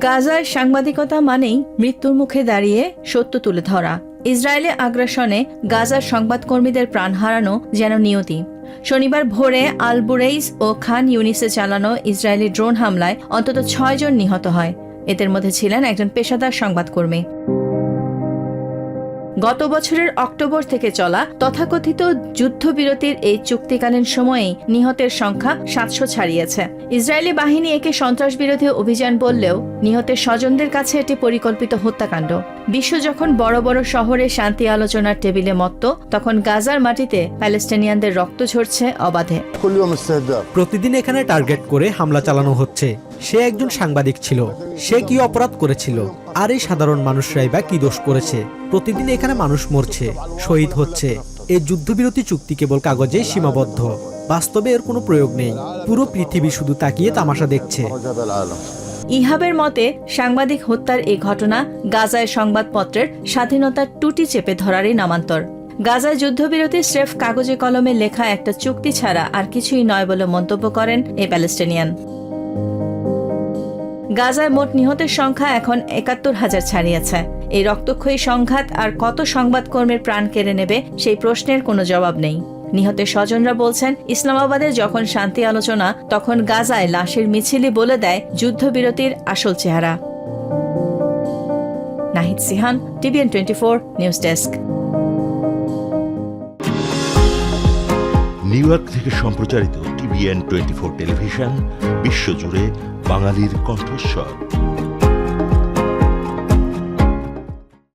গাজায় সাংবাদিকতা মানেই মৃত্যুর মুখে দাঁড়িয়ে সত্য তুলে ধরা। ইসরায়েলে আগ্রাসনে গাজার সংবাদকর্মীদের প্রাণ হারানো যেন নিয়তি। শনিবার ভোরে আল বুরেইজ ও খান ইউনিসে চালানো ইসরায়েলি ড্রোন হামলায় অন্তত 6 জন নিহত হয়। এদের মধ্যে ছিলেন একজন পেশাদার সংবাদকর্মী। গত বছরের অক্টোবর থেকে চলা তথাকথিত যুদ্ধবিরতির এই চুক্তিকালীন সময়েই নিহতের সংখ্যা 700 ছাড়িয়েছে। ইসরায়েলি বাহিনী একে সন্ত্রাসবিরোধী অভিযান বললেও নিহতের স্বজনদের কাছে এটি পরিকল্পিত হত্যাকাণ্ড। বিশ্ব যখন বড় বড় শহরে শান্তি আলোচনার টেবিলে মত্ত, তখন গাজার মাটিতে প্যালেস্টিনিয়ানদের রক্ত ঝরছে অবাধে। প্রতিদিন এখানে টার্গেট করে হামলা চালানো হচ্ছে। সে একজন সাংবাদিক ছিল, সে কি অপরাধ করেছিল? আর এই সাধারণ মানুষরাই বা কি দোষ করেছে? প্রতিদিন এখানে মানুষ মরছে, শহীদ হচ্ছে। এই যুদ্ধবিরতি চুক্তি কেবল কাগজেই সীমাবদ্ধ, বাস্তবে এর কোনো প্রয়োগ নেই। পুরো পৃথিবী শুধু তাকিয়ে তামাশা দেখছে। ইহাবের মতে, সাংবাদিক হত্যার এই ঘটনা গাজায় সংবাদপত্রের স্বাধীনতার টুটি চেপে ধরারই নামান্তর। গাজায় যুদ্ধবিরতি স্রেফ কাগজে কলমে লেখা একটা চুক্তি ছাড়া আর কিছুই নয় বলে মন্তব্য করেন এই প্যালেস্টিনিয়ান। গাজায় মোট নিহতের সংখ্যা এখন ৭১,০০০ ছাড়িয়েছে। এই রক্তক্ষয়ী সংঘাত আর কত সংবাদকর্মীর প্রাণ কেড়ে নেবে সেই প্রশ্নের কোনো জবাব নেই। নিহতের স্বজনরা বলছেন, ইসলামাবাদে যখন শান্তি আলোচনা, তখন গাজায় লাশের মিছিলই বলে দেয় যুদ্ধবিরতির আসল চেহারা। Nahid Sihan, TVN 24 news desk. New York থেকে সম্প্রচারিত টিভিএন 24 টেলিভিশন বিশ্বজুড়ে বাঙালির কণ্ঠস্বর।